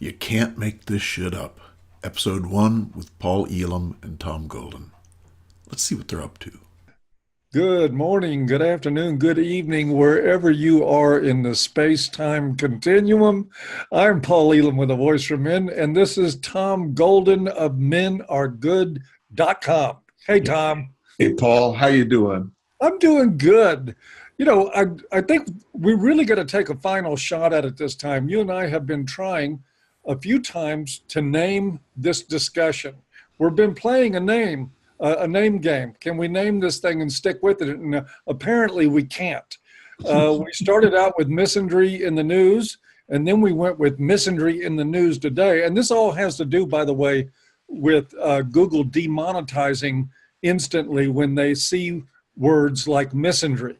You Can't Make This Shit Up. Episode 1 with Paul Elam and Tom Golden. Let's see what they're up to. Good morning, good afternoon, good evening, wherever you are in the space-time continuum. I'm Paul Elam with a Voice for Men, and this is Tom Golden of menaregood.com. Hey, Tom. Hey, Paul, how you doing? I'm doing good. You know, I think we really got to take a final shot at it this time. You and I have been trying a few times to name this discussion. We've been playing a name game. Can we name this thing and stick with it? And apparently we can't. We started out with misandry in the news, and then we went with misandry in the news today. And this all has to do, by the way, with Google demonetizing instantly when they see words like misandry.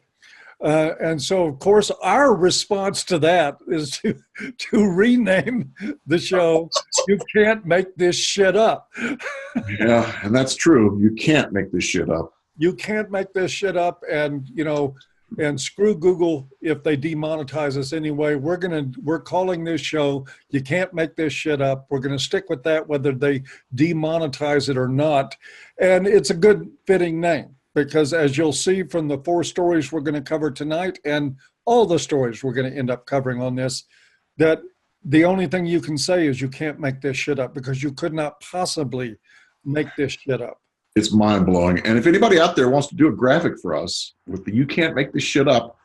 And so, of course, our response to that is to rename the show, You Can't Make This Shit Up. Yeah, and that's true. You can't make this shit up. You can't make this shit up, and, you know, and screw Google if they demonetize us anyway. We're calling this show, You Can't Make This Shit Up. We're going to stick with that, whether they demonetize it or not. And it's a good fitting name, because as you'll see from the 4 stories we're going to cover tonight and all the stories we're going to end up covering on this, that the only thing you can say is you can't make this shit up, because you could not possibly make this shit up. It's mind-blowing. And if anybody out there wants to do a graphic for us with the You Can't Make This Shit Up,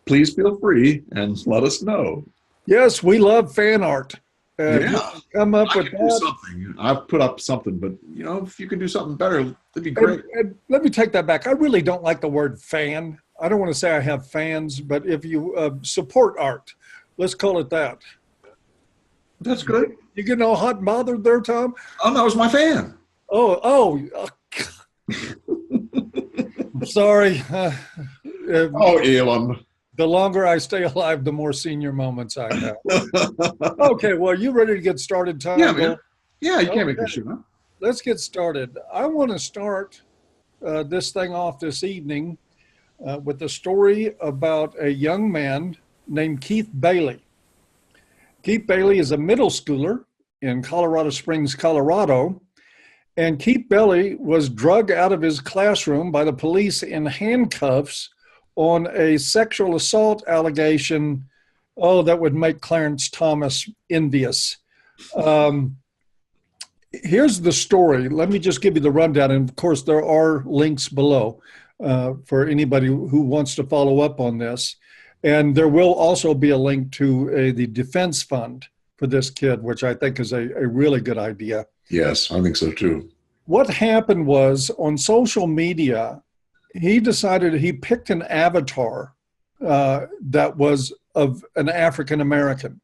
please feel free and let us know. Yes, we love fan art. Yeah. Come up with do that. something. I've put up something, but, you know, if you can do something better, that'd be great. And let me take that back. I really don't like the word fan. I don't want to say I have fans, but if you support art, let's call it that. That's good. You getting all hot and bothered there, Tom? Oh, that was my fan. Oh, I'm sorry. Oh, Elam. The longer I stay alive, the more senior moments I have. Okay, well, you ready to get started, Tom? Yeah, man. Yeah, you can't make this shit up. Let's get started. I want to start this thing off this evening with a story about a young man named Keith Bailey. Keith Bailey is a middle schooler in Colorado Springs, Colorado. And Keith Bailey was drugged out of his classroom by the police in handcuffs on a sexual assault allegation, that would make Clarence Thomas envious. Here's the story. Let me just give you the rundown. And of course, there are links below for anybody who wants to follow up on this. And there will also be a link to the defense fund for this kid, which I think is a really good idea. Yes, I think so too. What happened was, on social media, he decided he picked an avatar that was of an African American.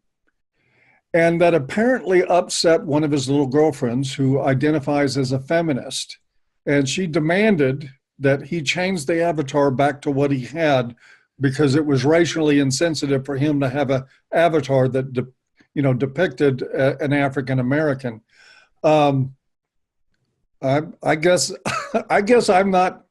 And that apparently upset one of his little girlfriends, who identifies as a feminist. And she demanded that he change the avatar back to what he had, because it was racially insensitive for him to have an avatar that depicted an African American. I guess I'm not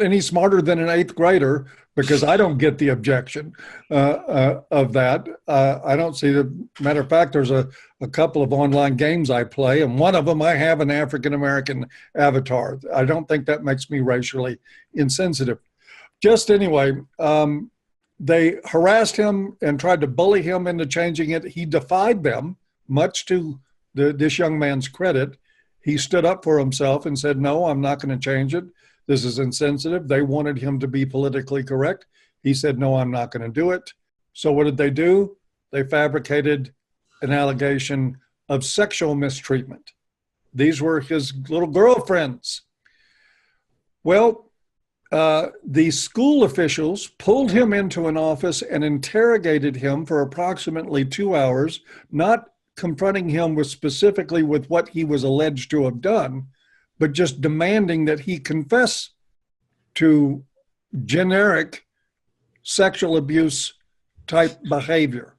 any smarter than an 8th grader, because I don't get the objection of that. I don't see the matter of fact. There's a couple of online games I play, and one of them I have an African American avatar. I don't think that makes me racially insensitive. Just anyway, they harassed him and tried to bully him into changing it. He defied them, much to this young man's credit. He stood up for himself and said, no, I'm not going to change it. This is insensitive. They wanted him to be politically correct. He said, no, I'm not going to do it. So what did they do? They fabricated an allegation of sexual mistreatment. These were his little girlfriends. Well, the school officials pulled him into an office and interrogated him for approximately 2 hours, not confronting him with specifically with what he was alleged to have done, but just demanding that he confess to generic sexual abuse type behavior,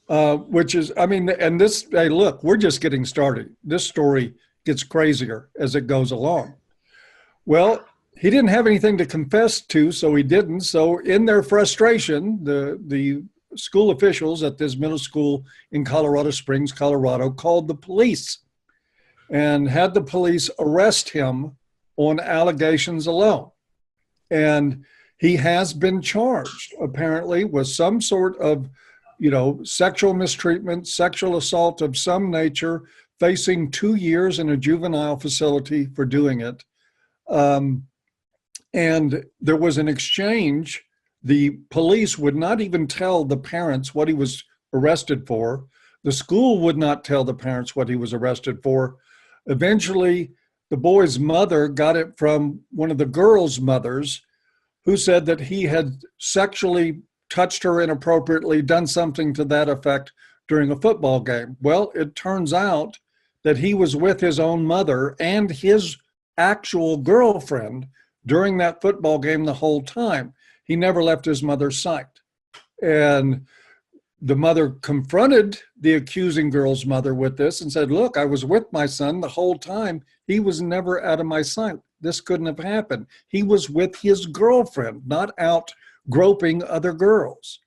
which is, I mean, and this, hey, look, we're just getting started. This story gets crazier as it goes along. Well, he didn't have anything to confess to, so he didn't. So in their frustration, the school officials at this middle school in Colorado Springs, Colorado, called the police and had the police arrest him on allegations alone. And he has been charged, apparently, with some sort of, sexual mistreatment, sexual assault of some nature, facing 2 years in a juvenile facility for doing it. And there was an exchange. The police would not even tell the parents what he was arrested for. The school would not tell the parents what he was arrested for. Eventually, the boy's mother got it from one of the girls' mothers, who said that he had sexually touched her inappropriately, done something to that effect during a football game. Well, it turns out that he was with his own mother and his actual girlfriend during that football game the whole time. He never left his mother's sight. And the mother confronted the accusing girl's mother with this and said, look, I was with my son the whole time. He was never out of my sight. This couldn't have happened. He was with his girlfriend, not out groping other girls.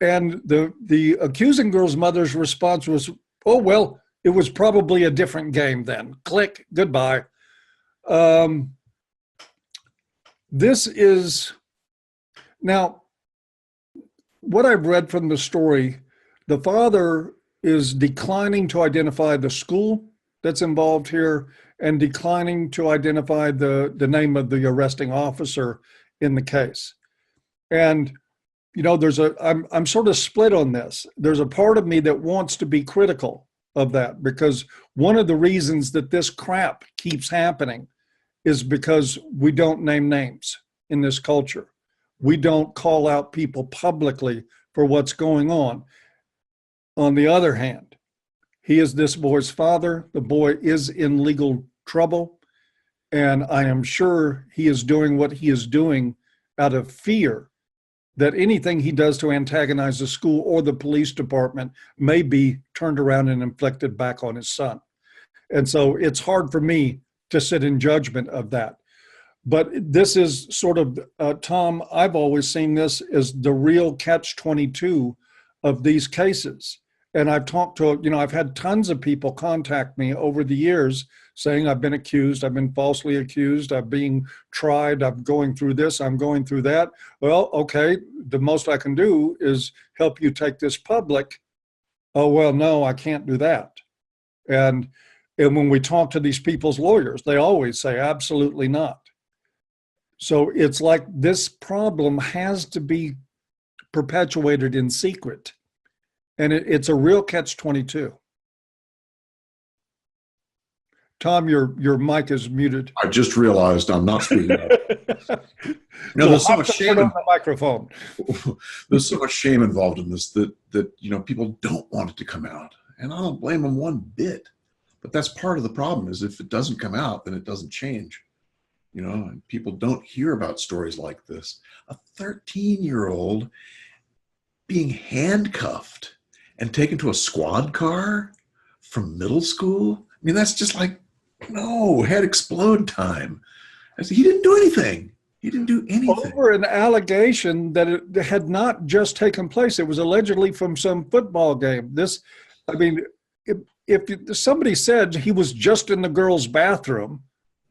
And the accusing girl's mother's response was, oh, well, it was probably a different game then. Click, goodbye. This is, now, what I've read from the story, the father is declining to identify the school that's involved here and declining to identify the name of the arresting officer in the case. And, I'm sort of split on this. There's a part of me that wants to be critical of that, because one of the reasons that this crap keeps happening is because we don't name names in this culture. We don't call out people publicly for what's going on. On the other hand, he is this boy's father. The boy is in legal trouble, and I am sure he is doing what he is doing out of fear that anything he does to antagonize the school or the police department may be turned around and inflicted back on his son. And so it's hard for me to sit in judgment of that. But this is sort of, Tom, I've always seen this as the real catch-22 of these cases. And I've talked to, I've had tons of people contact me over the years saying I've been accused, I've been falsely accused, I'm being tried, I'm going through this, I'm going through that. Well, okay, the most I can do is help you take this public. Oh, well, no, I can't do that. And when we talk to these people's lawyers, they always say, absolutely not. So it's like this problem has to be perpetuated in secret. And it's a real catch-22. Tom, your mic is muted. I just realized I'm not speaking up. There's so much shame on the microphone. There's so much shame involved in this that people don't want it to come out. And I don't blame them one bit. But that's part of the problem, is if it doesn't come out, then it doesn't change. And people don't hear about stories like this. A 13-year-old being handcuffed and taken to a squad car from middle school. I mean, that's just like, no, head explode time. He didn't do anything. He didn't do anything. Over an allegation that it had not just taken place. It was allegedly from some football game. If somebody said he was just in the girls' bathroom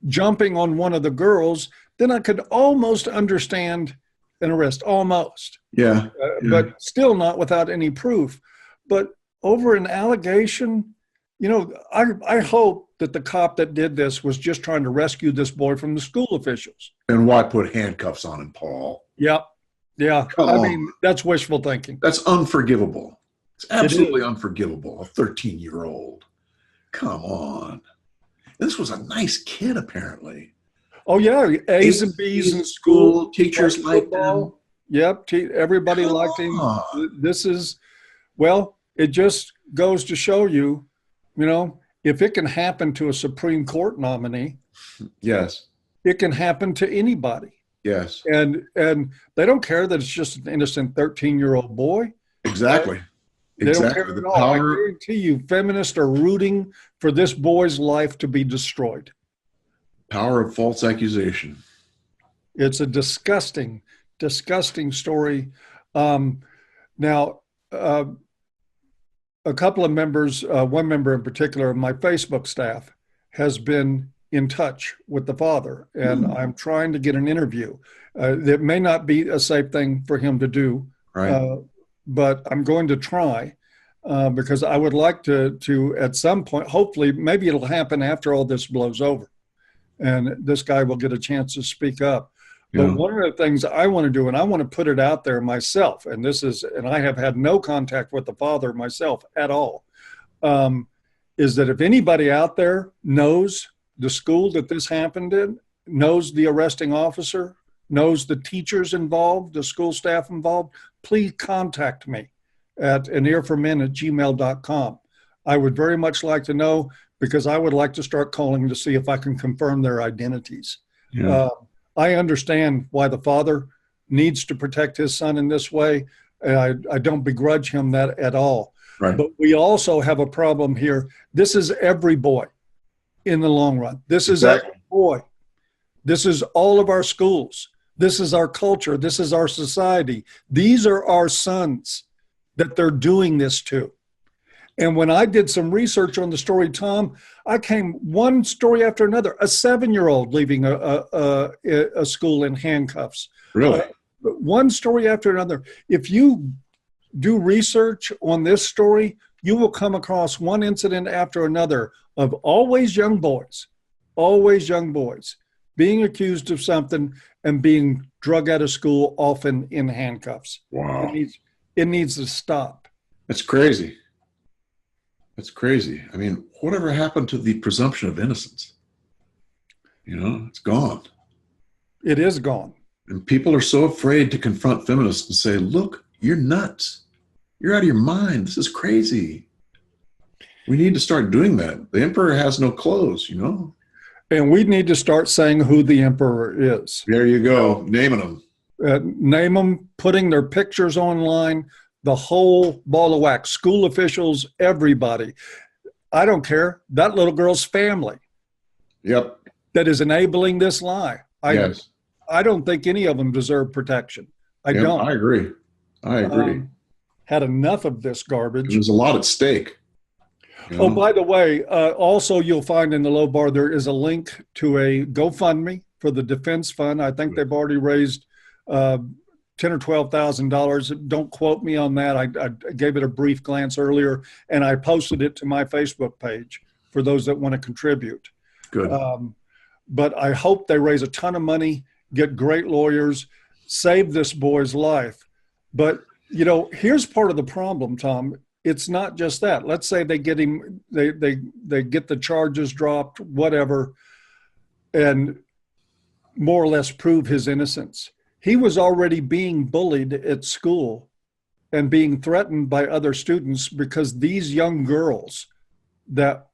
jumping on one of the girls, then I could almost understand an arrest, almost. Yeah. But still not without any proof. But over an allegation, I hope that the cop that did this was just trying to rescue this boy from the school officials. And why put handcuffs on him, Paul? Yep. Yeah. That's wishful thinking. That's unforgivable. It's absolutely unforgivable. A 13-year-old. Come on. This was a nice kid, apparently. Oh, yeah. A's and B's in school. Teachers liked him. Yep. Everybody liked him. It just goes to show you, if it can happen to a Supreme Court nominee, yes, it can happen to anybody. Yes. And they don't care that it's just an innocent 13-year-old boy. Exactly. They don't care at all. I guarantee you, feminists are rooting for this boy's life to be destroyed. Power of false accusation. It's a disgusting, disgusting story. Now, a couple of members, one member in particular of my Facebook staff has been in touch with the father, and I'm trying to get an interview. That may not be a safe thing for him to do, Right. but I'm going to try because I would like to at some point, hopefully, maybe it'll happen after all this blows over, and this guy will get a chance to speak up. But Yeah. one of the things I want to do, and I want to put it out there myself, and I have had no contact with the father myself at all, is that if anybody out there knows the school that this happened in, knows the arresting officer, knows the teachers involved, the school staff involved, please contact me at anearformen@gmail.com. I would very much like to know, because I would like to start calling to see if I can confirm their identities. Yeah. I understand why the father needs to protect his son in this way. And I don't begrudge him that at all. Right. But we also have a problem here. This is every boy in the long run. This is Exactly. every boy. This is all of our schools. This is our culture. This is our society. These are our sons that they're doing this to. And when I did some research on the story, Tom, I came one story after another. A 7-year-old leaving a school in handcuffs. Really? One story after another. If you do research on this story, you will come across one incident after another of always young boys being accused of something and being drug out of school, often in handcuffs. Wow. It needs to stop. That's crazy. That's crazy. I mean, whatever happened to the presumption of innocence? You know, it's gone. It is gone. And people are so afraid to confront feminists and say, look, you're nuts. You're out of your mind. This is crazy. We need to start doing that. The emperor has no clothes, you know? And we need to start saying who the emperor is. There you go. Naming them. Name them, putting their pictures online, the whole ball of wax, school officials, everybody. I don't care. That little girl's family Yep. that is enabling this lie. Yes. I don't think any of them deserve protection. I Yep, don't. I agree. I agree. Had enough of this garbage. There's a lot at stake. You know? Oh, by the way, also you'll find in the low bar there is a link to a GoFundMe for the Defense Fund. I think they've already raised $10,000 or $12,000. Don't quote me on that. I gave it a brief glance earlier, and I posted it to my Facebook page for those that want to contribute. Good. But I hope they raise a ton of money, get great lawyers, save this boy's life. But, you know, here's part of the problem, Tom. It's not just that. Let's say they get him, they get the charges dropped, whatever, and more or less prove his innocence. He was already being bullied at school and being threatened by other students because these young girls that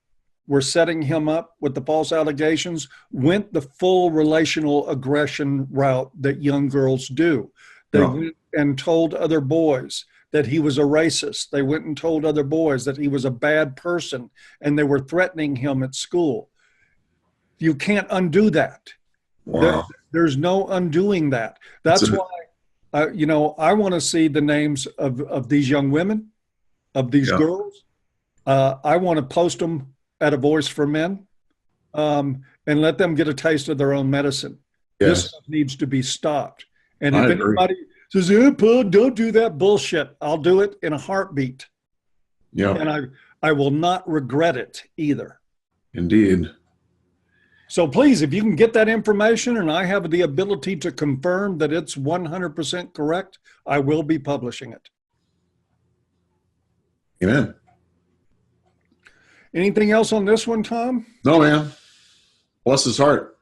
were setting him up with the false allegations went the full relational aggression route that young girls do. They went and told other boys that he was a racist. They went and told other boys that he was a bad person, and they were threatening him at school. You can't undo that. Wow. There's no undoing that. That's why, you know, I want to see the names of these young women, of these girls. I want to post them at A Voice for Men, and let them get a taste of their own medicine. Yes. This stuff needs to be stopped. And I if agree. anybody says, "Hey, Paul, don't do that bullshit," I'll do it in a heartbeat. Yeah. And I will not regret it either. Indeed. So please, if you can get that information and I have the ability to confirm that it's 100% correct, I will be publishing it. Amen. Anything else on this one, Tom? No, man. Bless his heart.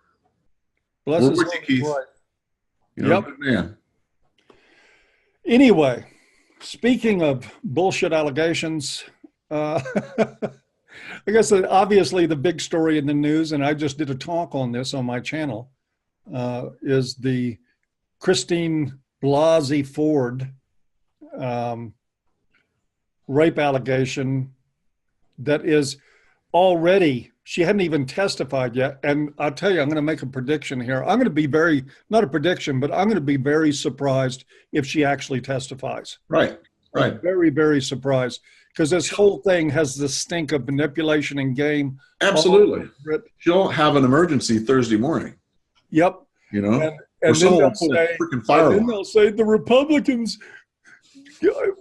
Bless We're his with heart. you, Keith. Right. You know, good man. Anyway, speaking of bullshit allegations, I guess that obviously the big story in the news, and I just did a talk on this on my channel, is the Christine Blasey Ford rape allegation that is already, she hadn't even testified yet. And I'll tell you, I'm going to make a prediction here. I'm going to be not a prediction, but I'm going to be very surprised if she actually testifies. Right. Right. Very, very surprised, because this whole thing has the stink of manipulation and game. Absolutely. All She'll have an emergency Thursday morning, Yep. you know, And or then someone they'll will pull a say, freaking fire alarm. the Republicans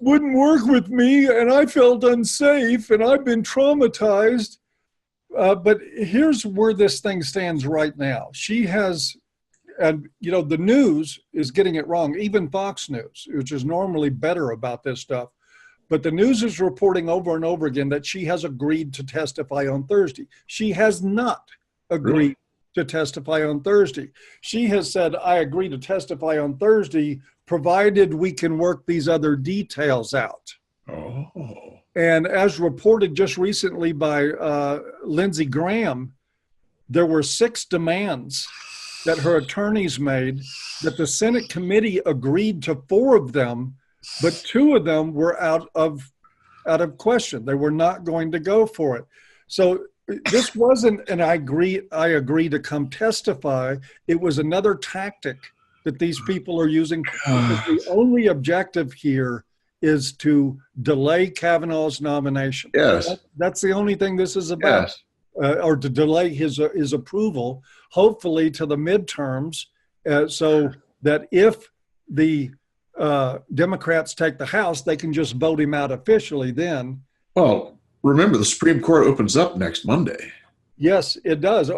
wouldn't work with me, and I felt unsafe, and I've been traumatized. But here's where this thing stands right now. She has, and the news is getting it wrong. Even Fox News, which is normally better about this stuff, but the news is reporting over and over again that she has agreed to testify on Thursday. She has not agreed to testify on Thursday. She has said, I agree to testify on Thursday, provided we can work these other details out. Oh. And as reported just recently by Lindsey Graham, there were 6 demands that her attorneys made, that the Senate committee agreed to 4 of them, but 2 of them were out of question. They were not going to go for it. So this wasn't an I agree to come testify. It was another tactic that these people are using. The only objective here is to delay Kavanaugh's nomination. Yes. That's the only thing this is about. Yes. Or to delay his approval, hopefully to the midterms, so that if the Democrats take the House, they can just vote him out officially then. Well, remember, the Supreme Court opens up next Monday. Yes, it does.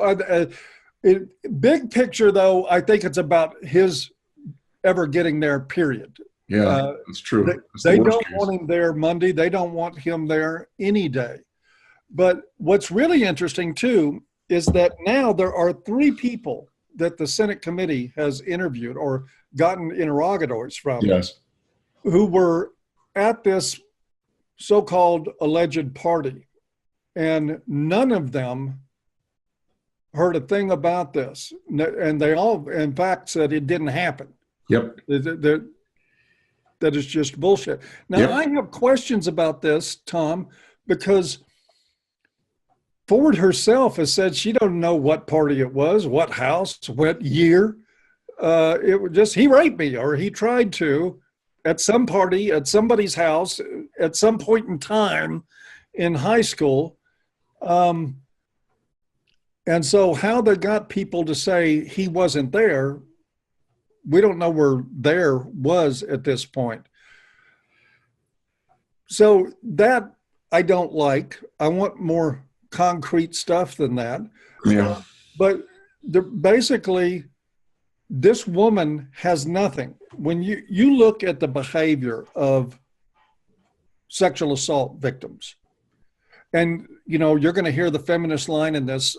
Big picture, though, I think it's about his ever getting there, period. Yeah, that's true. They don't want him there Monday. They don't want him there any day. But what's really interesting, too, is that now there are 3 people that the Senate committee has interviewed or gotten interrogatories from, yes, who were at this so-called alleged party. And none of them heard a thing about this. And they all, in fact, said it didn't happen. Yep. That is just bullshit. Now, Yep. I have questions about this, Tom, because Ford herself has said she don't know what party it was, what house, what year. It was just, he raped me, or he tried to, at some party, at somebody's house, at some point in time in high school. And so how they got people to say he wasn't there, we don't know where there was at this point. So that I don't like. I want more concrete stuff than that. Yeah. But basically, this woman has nothing. When you look at the behavior of sexual assault victims, and you're going to hear the feminist line in this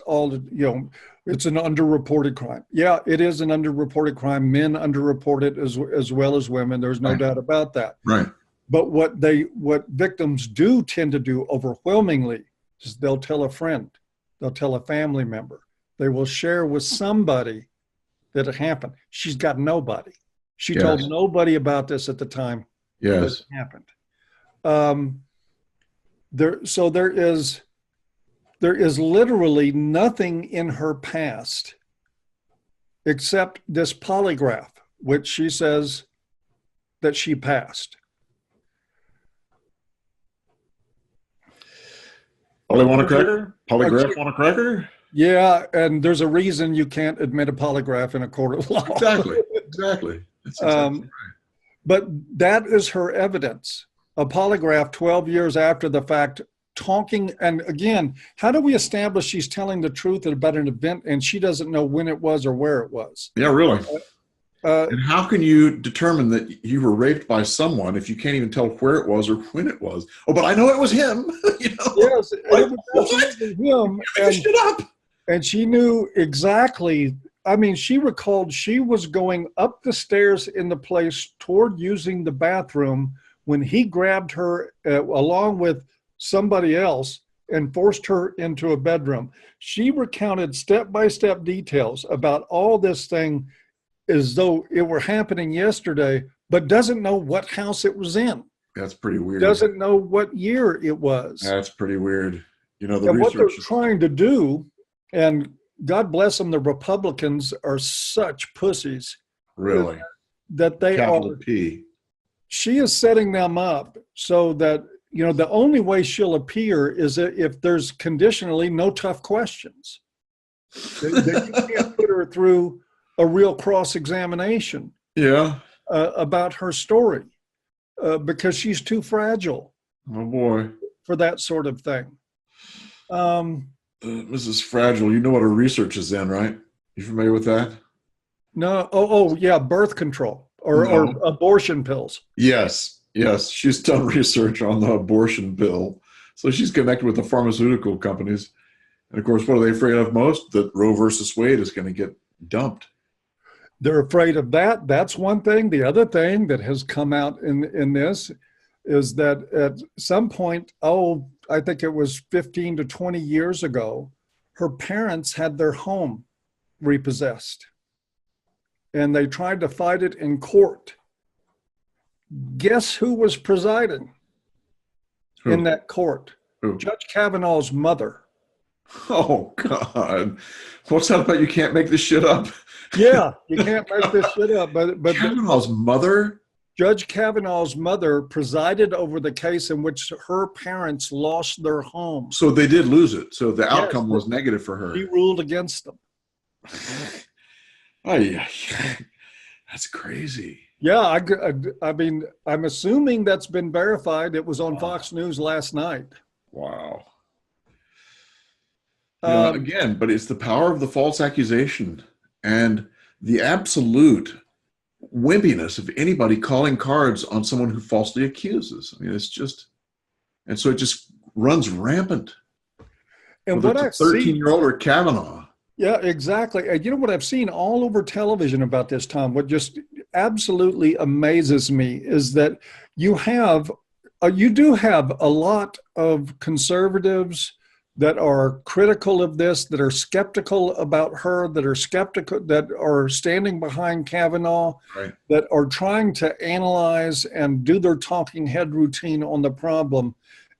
it's an underreported crime. Yeah, it is an underreported crime. Men underreport it as well as women. There's no doubt about that. Right. But what victims do tend to do overwhelmingly is they'll tell a friend, they'll tell a family member, they will share with somebody that it happened. She's got nobody. She Yes. told nobody about this at the time Yes. that it happened. There is literally nothing in her past except this polygraph, which she says that she passed. Polly want a cracker? Polygraph want a cracker? Yeah, and there's a reason you can't admit a polygraph in a court of law. Exactly. Exactly. That's exactly right. But that is her evidence. A polygraph 12 years after the fact, talking. And again, how do we establish she's telling the truth about an event and she doesn't know when it was or where it was? Yeah, really. And how can you determine that you were raped by someone if you can't even tell where it was or when it was? Oh, but I know it was him. Yes, it was absolutely him. Shut up. And she knew exactly. I mean, she recalled she was going up the stairs in the place toward using the bathroom when he grabbed her along with somebody else and forced her into a bedroom. She recounted step-by-step details about all this thing as though it were happening yesterday, but doesn't know what house it was in. That's pretty weird. Doesn't know what year it was. That's pretty weird. The And what they're research. trying to do, and God bless them, the Republicans are such pussies. Really. That they Capital are. P. she is setting them up so that, the only way she'll appear is if there's conditionally no tough questions. That you can't put her through a real cross-examination about her story because she's too fragile. Oh boy, for that sort of thing. Mrs. Fragile, you know what her research is in, right? You familiar with that? No. Oh yeah, birth control or abortion pills. Yes. She's done research on the abortion pill. So she's connected with the pharmaceutical companies. And of course, what are they afraid of most? That Roe versus Wade is going to get dumped. They're afraid of that. That's one thing. The other thing that has come out in this is that at some point, I think it was 15 to 20 years ago, her parents had their home repossessed. And they tried to fight it in court. Guess who was presiding in that court? Who? Judge Kavanaugh's mother. Oh, God. What's that about? You can't make this shit up? Yeah, you can't make this shit up. But Kavanaugh's mother? Judge Kavanaugh's mother presided over the case in which her parents lost their home. So they did lose it. So the outcome was negative for her. He ruled against them. Oh, yeah. That's crazy. Yeah, I mean, I'm assuming that's been verified. It was on Fox News last night. Wow. Again, but it's the power of the false accusation and the absolute wimpiness of anybody calling cards on someone who falsely accuses. I mean, it's just, and so it just runs rampant. And what I've seen, 13-year-old or Kavanaugh. Yeah, exactly. And you know what I've seen all over television about this, Tom? What just absolutely amazes me is that you do have a lot of conservatives that are critical of this, that are skeptical about her, that are skeptical, that are standing behind Kavanaugh, right, that are trying to analyze and do their talking head routine on the problem.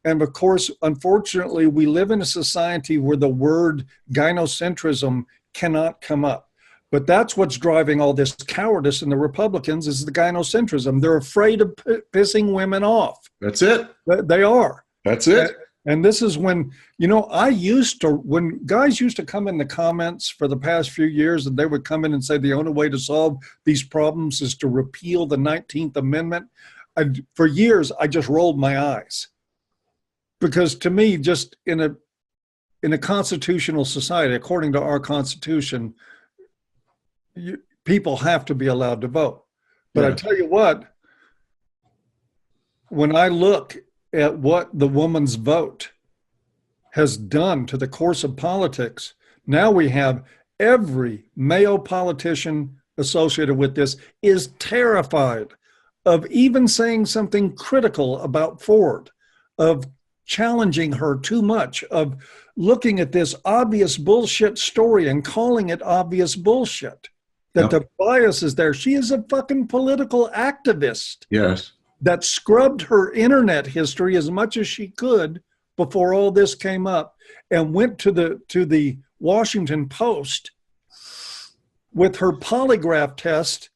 And of course, unfortunately, we live in a society where the word gynocentrism cannot come up. But that's what's driving all this cowardice in the Republicans is the gynocentrism. They're afraid of pissing women off. That's it. They are. That's it. And this is when, when guys used to come in the comments for the past few years and they would come in and say the only way to solve these problems is to repeal the 19th Amendment. For years, I just rolled my eyes. Because to me, just in a constitutional society, according to our Constitution, people have to be allowed to vote. But I tell you what, when I look at what the woman's vote has done to the course of politics, now we have every male politician associated with this is terrified of even saying something critical about Ford, of challenging her too much, of looking at this obvious bullshit story and calling it obvious bullshit, that the bias is there. She is a fucking political activist. Yes. That scrubbed her internet history as much as she could before all this came up and went to the Washington Post with her polygraph test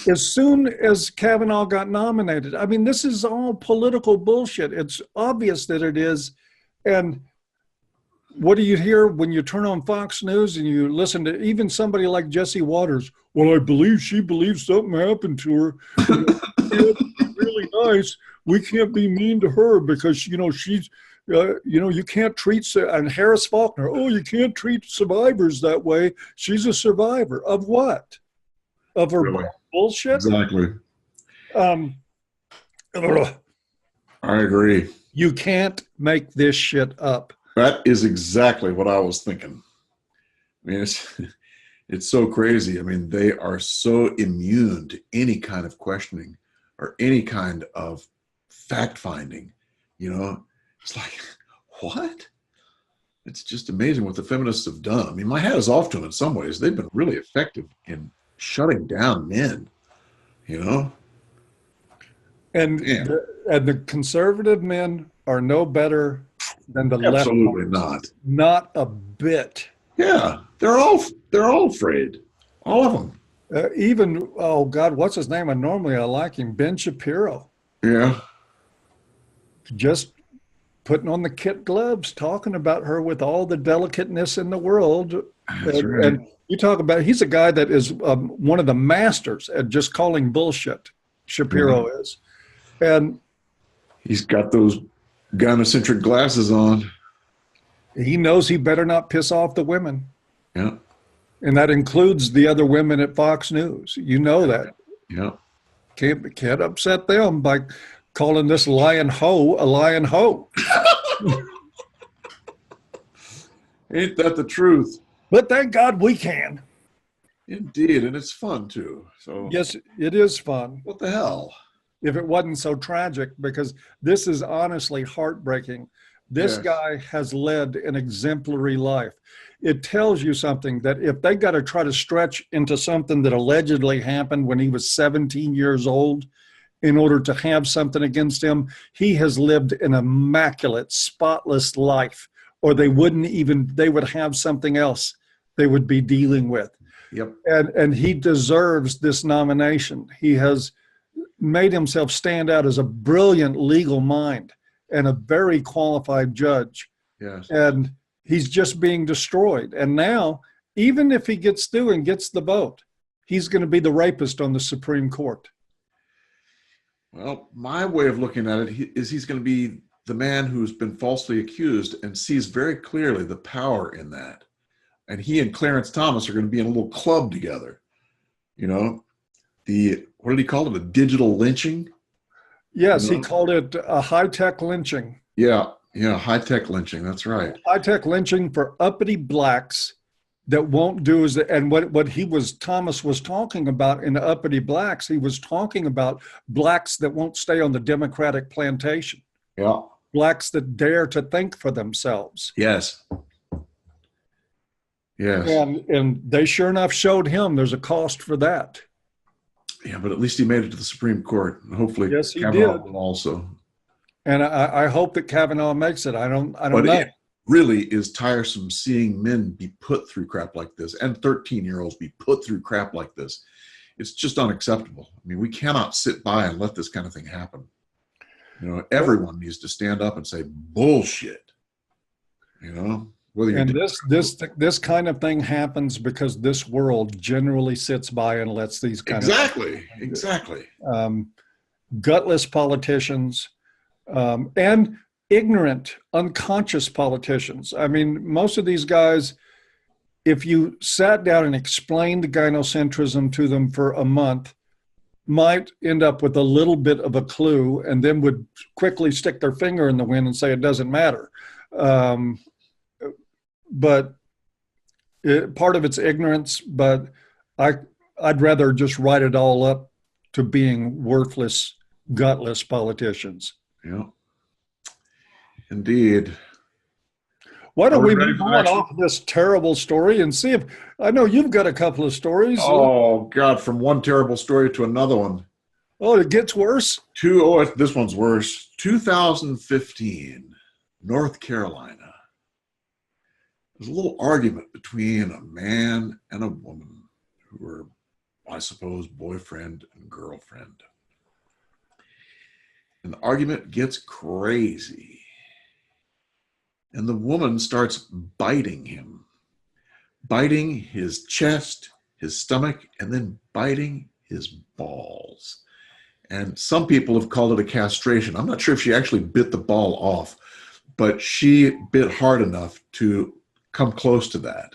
as soon as Kavanaugh got nominated. I mean, this is all political bullshit. It's obvious that it is. And what do you hear when you turn on Fox News and you listen to even somebody like Jesse Waters? Well, I believe she believes something happened to her. Really nice. We can't be mean to her because, she's, you can't treat, and Harris Faulkner, you can't treat survivors that way. She's a survivor. Of what? Of her bullshit? Exactly. I agree. You can't make this shit up. That is exactly what I was thinking. I mean, it's so crazy. I mean, they are so immune to any kind of questioning or any kind of fact-finding. It's like, what? It's just amazing what the feminists have done. I mean, my hat is off to them in some ways. They've been really effective in shutting down men, And the conservative men are no better than the left. Absolutely not. Not a bit. Yeah, they're all afraid. All of them. Even, oh God, what's his name? Normally I like him, Ben Shapiro, Yeah, just putting on the kid gloves, talking about her with all the delicateness in the world. that's right. And you talk about, he's a guy that is one of the masters at just calling bullshit, Shapiro is. And He's got those gynocentric glasses on. he knows he better not piss off the women. Yeah, And that includes the other women at Fox News. You know that. yeah. Can't upset them by calling this lion hoe a lion hoe. Ain't that the truth? But thank God we can. Indeed, and it's fun too. So Yes, it is fun. what the hell? If it wasn't so tragic, because this is honestly heartbreaking. This Yes. guy has led an exemplary life. It tells you something that if they got to try to stretch into something that allegedly happened when he was 17 years old in order to have something against him, he has lived an immaculate, spotless life, or they would have something else they would be dealing with. Yep. And he deserves this nomination. He has made himself stand out as a brilliant legal mind and a very qualified judge. Yes. And he's just being destroyed. And now, even if he gets through and gets the vote, he's going to be the rapist on the Supreme Court. Well, my way of looking at it is he's going to be the man who's been falsely accused and sees very clearly the power in that. And he and Clarence Thomas are going to be in a little club together. You know, what did he call it? A digital lynching? Yes, You he know? called it a high-tech lynching. Yeah, high-tech lynching. That's right. High-tech lynching for uppity blacks that won't do as, and what Thomas was talking about in the uppity blacks, he was talking about blacks that won't stay on the Democratic plantation, Yeah. blacks that dare to think for themselves. Yes. Yes. And they sure enough showed him there's a cost for that. Yeah, but at least he made it to the Supreme Court. And hopefully Yes, he Kavanaugh did. will also. And I hope that Kavanaugh makes it. I don't But know. it really is tiresome seeing men be put through crap like this and 13-year-olds be put through crap like this. It's just unacceptable. I mean, we cannot sit by and let this kind of thing happen. You know, everyone needs to stand up and say bullshit. You know, whether you And this kind of thing happens because this world generally sits by and lets these kind exactly. of gutless politicians and ignorant, unconscious politicians. I mean, most of these guys, if you sat down and explained gynocentrism to them for a month, might end up with a little bit of a clue and then would quickly stick their finger in the wind and say it doesn't matter. But part of it's ignorance, but I'd rather just write it all up to being worthless, gutless politicians. Yeah. Indeed. Why don't Are we we ready move for the on next off this terrible story and see if, I know you've got a couple of stories. Oh, God, from one terrible story to another one. Oh, it gets worse? This one's worse. 2015, North Carolina. There's a little argument between a man and a woman who were, I suppose, boyfriend and girlfriend. And the argument gets crazy. And the woman starts biting him, biting his chest, his stomach, and then biting his balls. And some people have called it a castration. I'm not sure if she actually bit the ball off, but she bit hard enough to come close to that.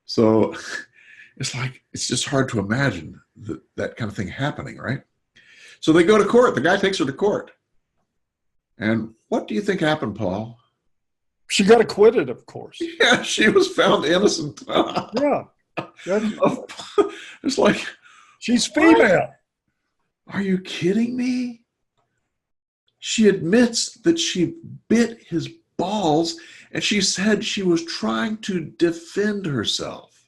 So it's just hard to imagine that kind of thing happening, right? So they go to court. The guy takes her to court. And what do you think happened, Paul? She got acquitted, of course. Yeah, she was found innocent. Yeah. It's like, She's female. are you kidding me? She admits that she bit his balls, and she said she was trying to defend herself.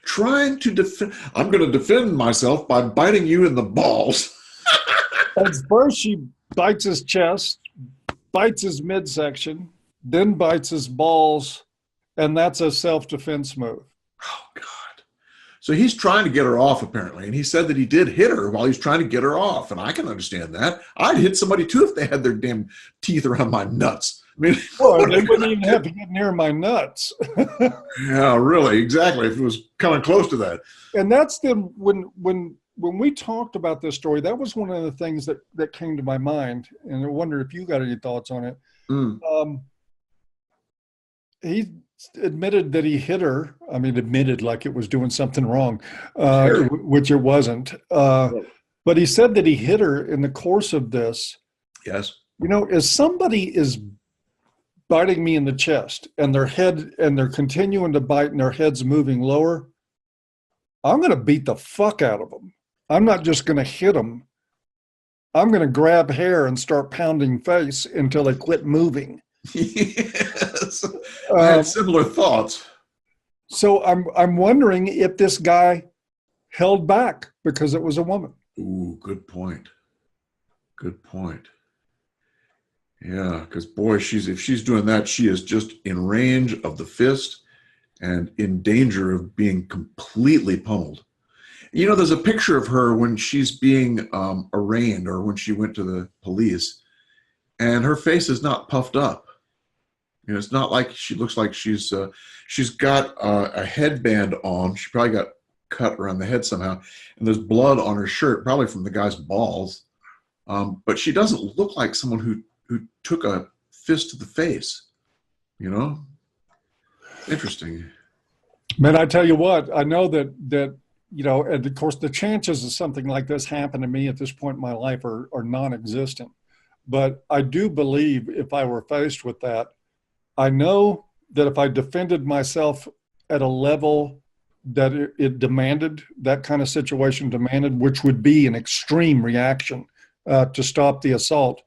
Trying to defend. I'm going to defend myself by biting you in the balls. At first, she bites his chest, bites his midsection, then bites his balls, and that's a self-defense move. Oh, God. So he's trying to get her off, apparently. And he said that he did hit her while he's trying to get her off. And I can understand that. I'd hit somebody, too, if they had their damn teeth around my nuts. I mean, Well, they wouldn't even have to get near my nuts. yeah, really, exactly. If it was coming close to that. And that's when we talked about this story, that was one of the things that came to my mind. And I wonder if you got any thoughts on it. He admitted that he hit her. I mean, admitted like it was doing something wrong, Sure. which it wasn't. But he said that he hit her in the course of this. Yes. You know, as somebody is biting me in the chest and they're continuing to bite and their head's moving lower, I'm going to beat the fuck out of them. I'm not just going to hit them. I'm going to grab hair and start pounding face until they quit moving. Yes. I had similar thoughts. So I'm wondering if this guy held back because it was a woman. Ooh, good point. Good point. Yeah, because boy, if she's doing that, she is just in range of the fist and in danger of being completely pummeled. You know, there's a picture of her when she's being arraigned or when she went to the police, and her face is not puffed up. You know, it's not like she looks like she's got a headband on. She probably got cut around the head somehow, and there's blood on her shirt, probably from the guy's balls. But she doesn't look like someone who took a fist to the face. You know, interesting. Man, I tell you what, I know that you know, and of course, the chances of something like this happen to me at this point in my life are non-existent. But I do believe if I were faced with that, I know that if I defended myself at a level that it demanded, that kind of situation demanded, which would be an extreme reaction to stop the assault,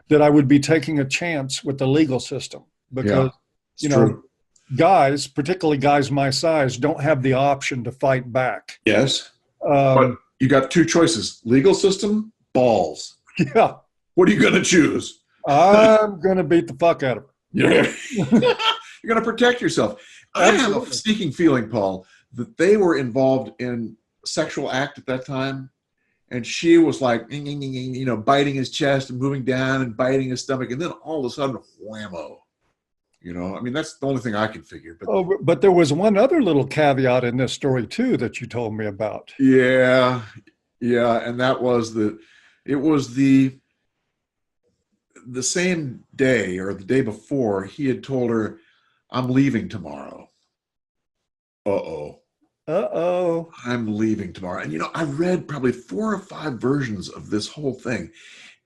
that I would be taking a chance with the legal system. Because, you know, true. Guys, particularly guys my size, don't have the option to fight back. Yes. But you got two choices: legal system, balls. Yeah. What are you going to choose? I'm going to beat the fuck out of her. You're going to protect yourself. I have a sneaking feeling, Paul, that they were involved in a sexual act at that time. And she was like, you know, biting his chest and moving down and biting his stomach. And then all of a sudden, whammo. You know, I mean, that's the only thing I can figure. But there was one other little caveat in this story, too, that you told me about. Yeah. Yeah. And that was it was the same day or the day before he had told her, I'm leaving tomorrow. Uh-oh. Uh-oh. I'm leaving tomorrow. And, you know, I read probably 4 or 5 versions of this whole thing.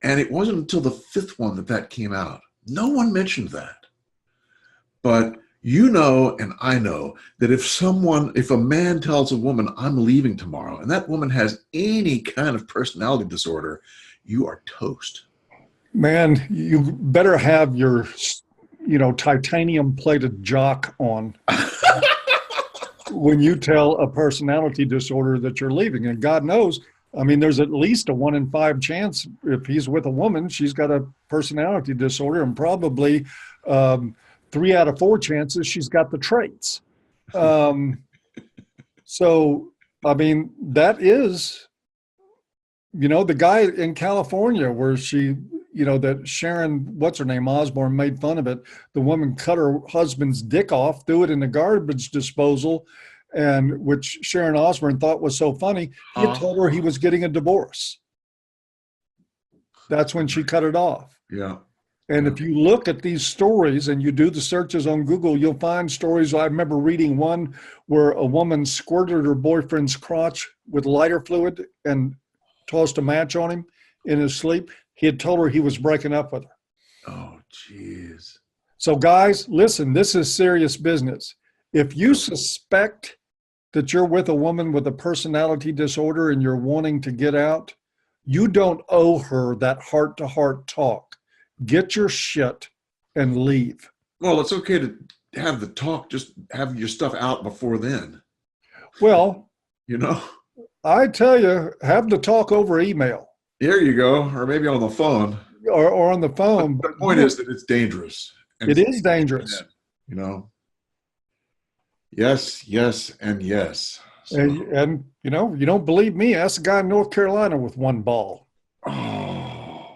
And it wasn't until the 5th one that came out. No one mentioned that. But you know, and I know that if a man tells a woman, I'm leaving tomorrow, and that woman has any kind of personality disorder, you are toast. Man, you better have your, you know, titanium plated jock on when you tell a personality disorder that you're leaving. And God knows, I mean, there's at least a 1 in 5 chance if he's with a woman, she's got a personality disorder, and probably 3 out of 4 chances she's got the traits. So, I mean, that is, you know, the guy in California where she, you know, that Sharon, what's her name, Osbourne, made fun of it. The woman cut her husband's dick off, threw it in the garbage disposal, and which Sharon Osbourne thought was so funny. He had told her he was getting a divorce. That's when she cut it off. Yeah. And if you look at these stories and you do the searches on Google, you'll find stories. I remember reading one where a woman squirted her boyfriend's crotch with lighter fluid and tossed a match on him in his sleep. He had told her he was breaking up with her. Oh, jeez. So guys, listen, this is serious business. If you suspect that you're with a woman with a personality disorder and you're wanting to get out, you don't owe her that heart-to-heart talk. Get your shit and leave. Well, it's okay to have the talk, just have your stuff out before then. Well, you know, I tell you, have the talk over email. There you go. Or maybe on the phone. Or on the phone. But the point is that it's dangerous. It is dangerous. You know? Yes, yes, and yes. So, And you know, you don't believe me? Ask a guy in North Carolina with one ball. oh,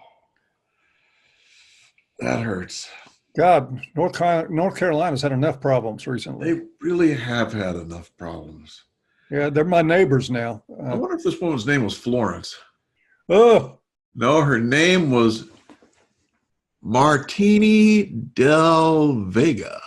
that hurts. God, North Carolina's had enough problems recently. They really have had enough problems. Yeah, they're my neighbors now. I wonder if this woman's name was Florence. Oh, No, her name was Martini Del Vega.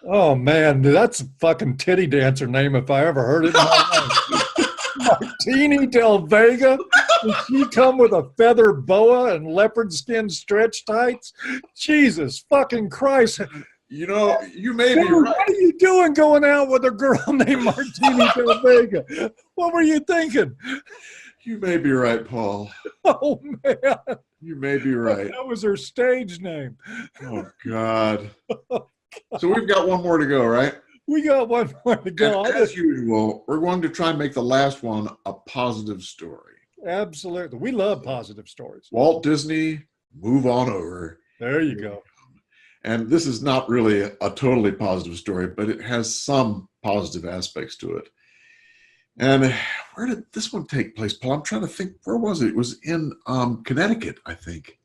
oh man, that's a fucking titty dancer name if I ever heard it in my life. Martini Del Vega. Did she come with a feather boa and leopard skin stretch tights? Jesus fucking Christ. You know, you may Dude, be right. what are you doing going out with a girl named Martini Del Vega? What were you thinking? You may be right, Paul. Oh man, You may be right. that was her stage name. Oh, God. So we've got one more to go, right? We got one more to go. And as usual, we're going to try and make the last one a positive story. Absolutely. We love positive stories. Walt Disney, move on over. There you go. And this is not really a totally positive story, but it has some positive aspects to it. And where did this one take place, Paul? I'm trying to think. Where was it? It was in Connecticut, I think.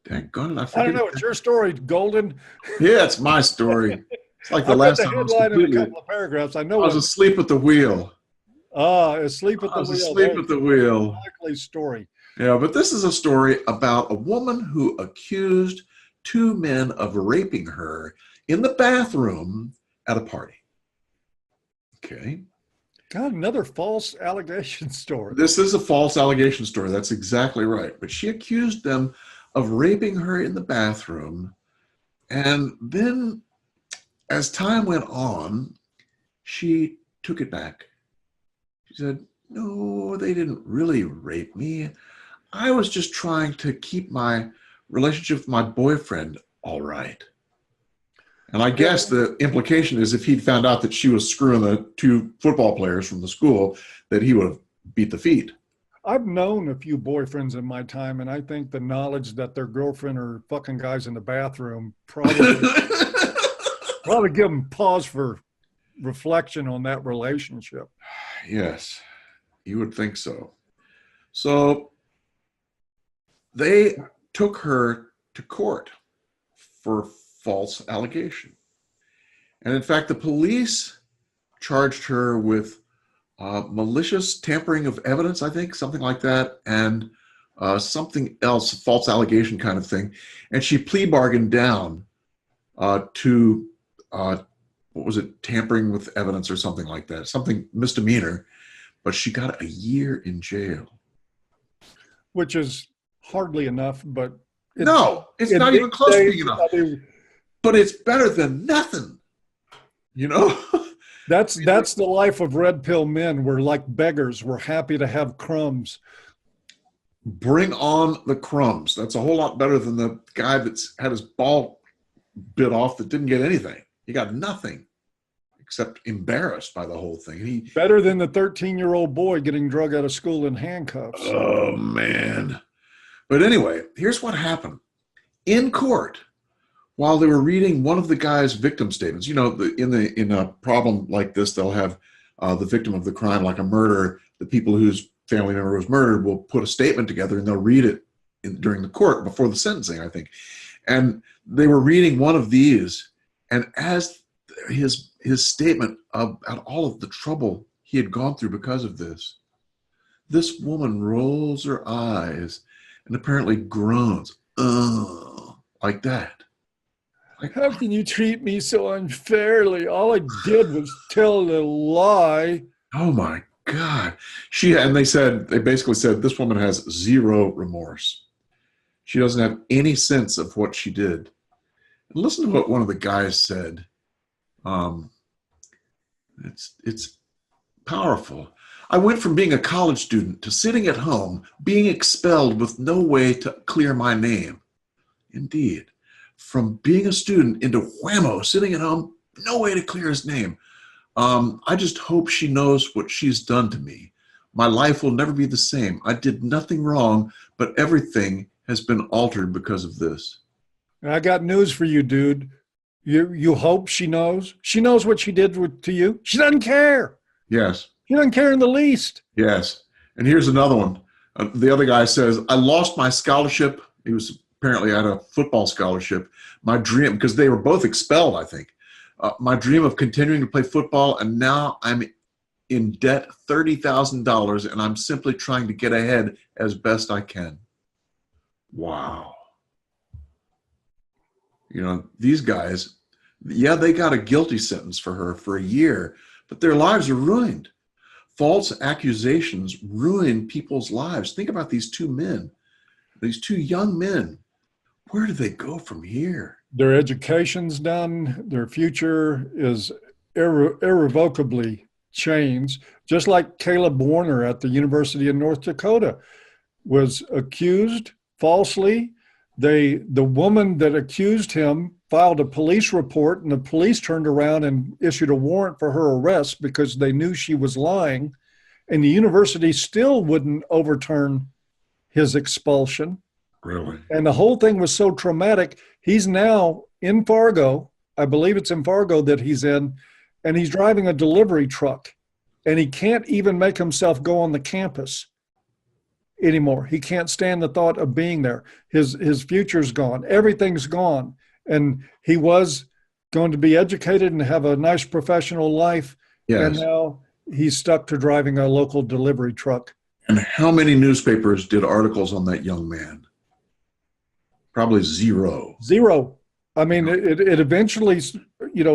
Daggone it, I forget. I don't know. It's your story, Golden. Yeah, it's my story. It's like the I read last the time I was headline in a completely. couple of paragraphs. I I know. was asleep at the wheel. Asleep at I the was wheel. asleep at the wheel. Likely story. Yeah, but this is a story about a woman who accused two men of raping her in the bathroom at a party. Okay. God, another false allegation story. This is a false allegation story. That's exactly right. But she accused them of raping her in the bathroom. And then, as time went on, she took it back. She said, no, they didn't really rape me. I was just trying to keep my relationship with my boyfriend all right. And I guess the implication is if he'd found out that she was screwing the two football players from the school, that he would have beat the feet. I've known a few boyfriends in my time, and I think the knowledge that their girlfriend or fucking guys in the bathroom probably give them pause for reflection on that relationship. Yes, you would think so. So they took her to court for false allegation. And in fact, the police charged her with malicious tampering of evidence, I think, something like that, and something else, false allegation kind of thing. And she plea bargained down to, what was it, tampering with evidence or something like that, something misdemeanor, but she got a year in jail. Which is hardly enough, but No, it's not even close to being enough. But it's better than nothing, you know? That's the life of red pill men. We're like beggars. We're happy to have crumbs. Bring on the crumbs. That's a whole lot better than the guy that's had his ball bit off that didn't get anything. He got nothing except embarrassed by the whole thing. Better than the 13-year-old boy getting drug out of school in handcuffs. Oh, man. But anyway, here's what happened. In court, while they were reading one of the guy's victim statements, you know, in a problem like this, they'll have the victim of the crime, like a murder, the people whose family member was murdered will put a statement together and they'll read it during the court before the sentencing, I think. And they were reading one of these, and as his statement about all of the trouble he had gone through because of this woman rolls her eyes and apparently groans, like that. How can you treat me so unfairly? All I did was tell a lie. Oh my God. They basically said this woman has zero remorse. She doesn't have any sense of what she did. And listen to what one of the guys said. It's powerful. I went from being a college student to sitting at home, being expelled with no way to clear my name. Indeed. From being a student into whammo, sitting at home, no way to clear his name. I just hope she knows what she's done to me. My life will never be the same. I did nothing wrong, but everything has been altered because of this. I got news for you, dude. You hope she knows. She knows what she did to you. She doesn't care. Yes. She doesn't care in the least. Yes. And here's another one. The other guy says, I lost my scholarship. He was apparently at a football scholarship. My dream, because they were both expelled, I think. My dream of continuing to play football, and now I'm in debt $30,000, and I'm simply trying to get ahead as best I can. Wow. You know, these guys, yeah, they got a guilty sentence for her for a year, but their lives are ruined. False accusations ruin people's lives. Think about these two men, these two young men. Where do they go from here? Their education's done. Their future is irrevocably changed. Just like Caleb Warner at the University of North Dakota was accused falsely. The woman that accused him filed a police report, and the police turned around and issued a warrant for her arrest because they knew she was lying. And the university still wouldn't overturn his expulsion. Really? And the whole thing was so traumatic. He's now in Fargo. I believe it's in Fargo that he's in, and he's driving a delivery truck, and he can't even make himself go on the campus anymore. He can't stand the thought of being there. His future's gone. Everything's gone. And he was going to be educated and have a nice professional life. Yes. And now he's stuck to driving a local delivery truck. And how many newspapers did articles on that young man? Probably zero. Zero. I mean, it eventually,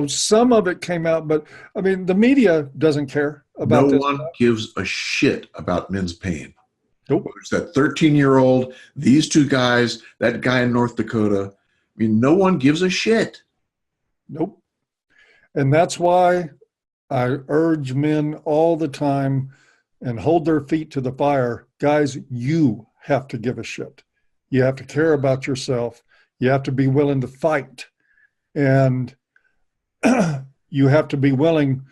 some of it came out, but I mean, the media doesn't care about this. No one gives a shit about men's pain. Nope. Whether it's that 13-year-old, these two guys, that guy in North Dakota. I mean, no one gives a shit. Nope. And that's why I urge men all the time and hold their feet to the fire. Guys, you have to give a shit. You have to care about yourself. You have to be willing to fight. And you have to be willing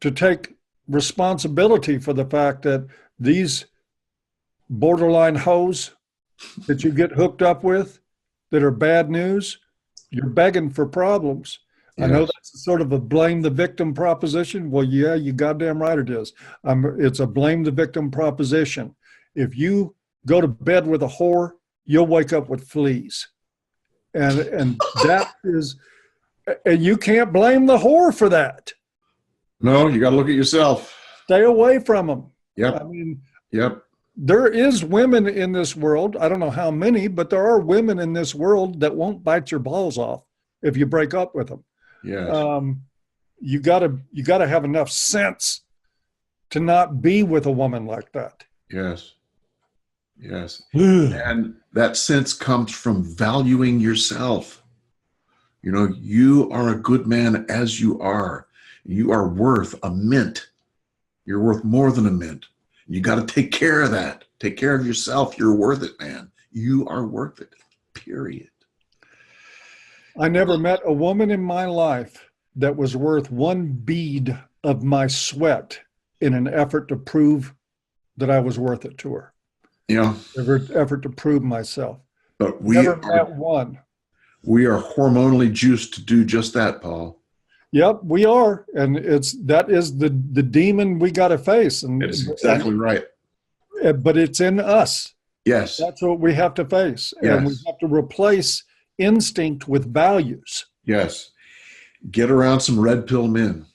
to take responsibility for the fact that these borderline hoes that you get hooked up with that are bad news, you're begging for problems. Yes. I know that's sort of a blame the victim proposition. Well, yeah, you goddamn right it is. It's a blame the victim proposition. If you go to bed with a whore, you'll wake up with fleas. And that is, and you can't blame the whore for that. No, you got to look at yourself. Stay away from them. Yep. I mean, yep. There is women in this world. I don't know how many, but there are women in this world that won't bite your balls off if you break up with them. Yes. You gotta have enough sense to not be with a woman like that. Yes. Yes. And that sense comes from valuing yourself. You know, you are a good man as you are. You are worth a mint. You're worth more than a mint. You got to take care of that. Take care of yourself. You're worth it, man. You are worth it, period. I never met a woman in my life that was worth one bead of my sweat in an effort to prove that I was worth it to her. Yeah. Effort to prove myself. But we never met one. We are hormonally juiced to do just that, Paul. Yep, we are. And that is the demon we got to face. And it's exactly right. But it's in us. Yes. That's what we have to face. Yes. And we have to replace instinct with values. Yes. Get around some red pill men.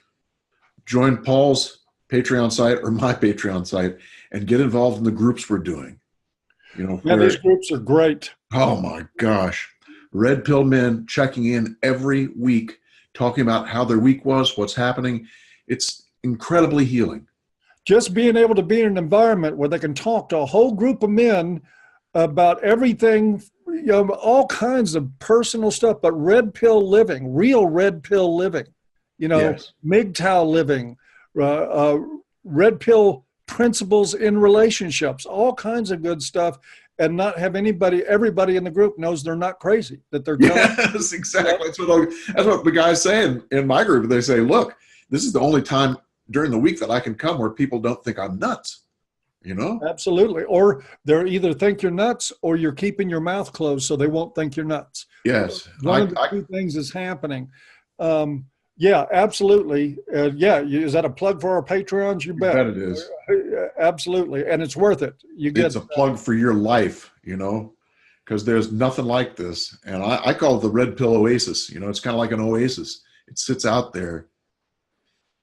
Join Paul's Patreon site or my Patreon site and get involved in the groups we're doing. You know, yeah, these groups are great. Oh my gosh. Red pill men checking in every week, talking about how their week was, what's happening. It's incredibly healing. Just being able to be in an environment where they can talk to a whole group of men about everything, all kinds of personal stuff, but red pill living, real red pill living, yes. MGTOW living, red pill principles in relationships, all kinds of good stuff. And not have everybody in the group knows they're not crazy, that they're telling. Yes, exactly. That's what the guys say in my group. They say, look, this is the only time during the week that I can come where people don't think I'm nuts. you know? Absolutely. Or they're either think you're nuts or you're keeping your mouth closed so they won't think you're nuts. Yes. One of the two things is happening. Yeah, absolutely. Yeah, is that a plug for our Patreons? You bet. bet it is. Absolutely. And it's worth it. You get It's a plug for your life, you know, because there's nothing like this. And I call it the red pill oasis. You know, it's kind of like an oasis. It sits out there,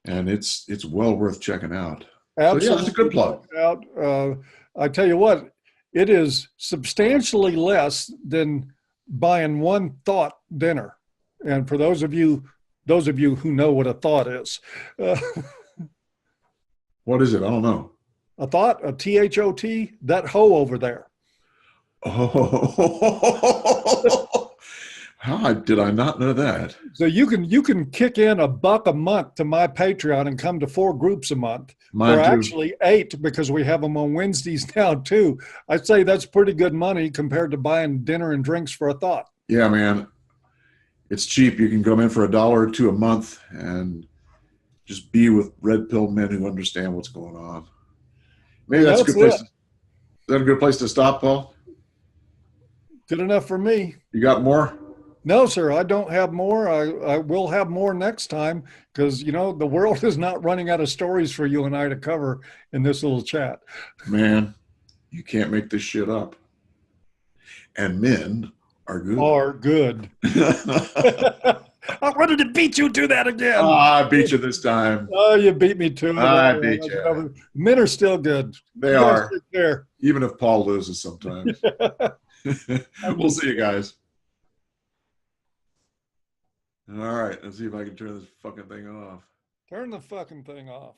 and it's well worth checking out. absolutely. So yeah, that's a good plug. Out. I tell you what, it is substantially less than buying one thought dinner. And for those of you who know what a thought is, What is it? I don't know. a thought, a THOT, that hoe over there. Oh, how did I not know that? So you can kick in $1 a month to my Patreon and come to 4 groups a month. Mine or too. actually 8 because we have them on Wednesdays now too. I'd say that's pretty good money compared to buying dinner and drinks for a thought. Yeah, man. It's cheap. You can come in for $1 or $2 a month and just be with red pill men who understand what's going on. Maybe that's a good place. Is that a good place to stop, Paul? Good enough for me. You got more? No, sir, I don't have more. I will have more next time because, you know, the world is not running out of stories for you and I to cover in this little chat. Man, you can't make this shit up. And men are good. Are good. I wanted to beat you to that again. I beat you this time. Oh, you beat me to it. I beat you. Men are still good. They are. There. Even if Paul loses sometimes. We'll see you guys. All right, let's see if I can turn this fucking thing off. Turn the fucking thing off.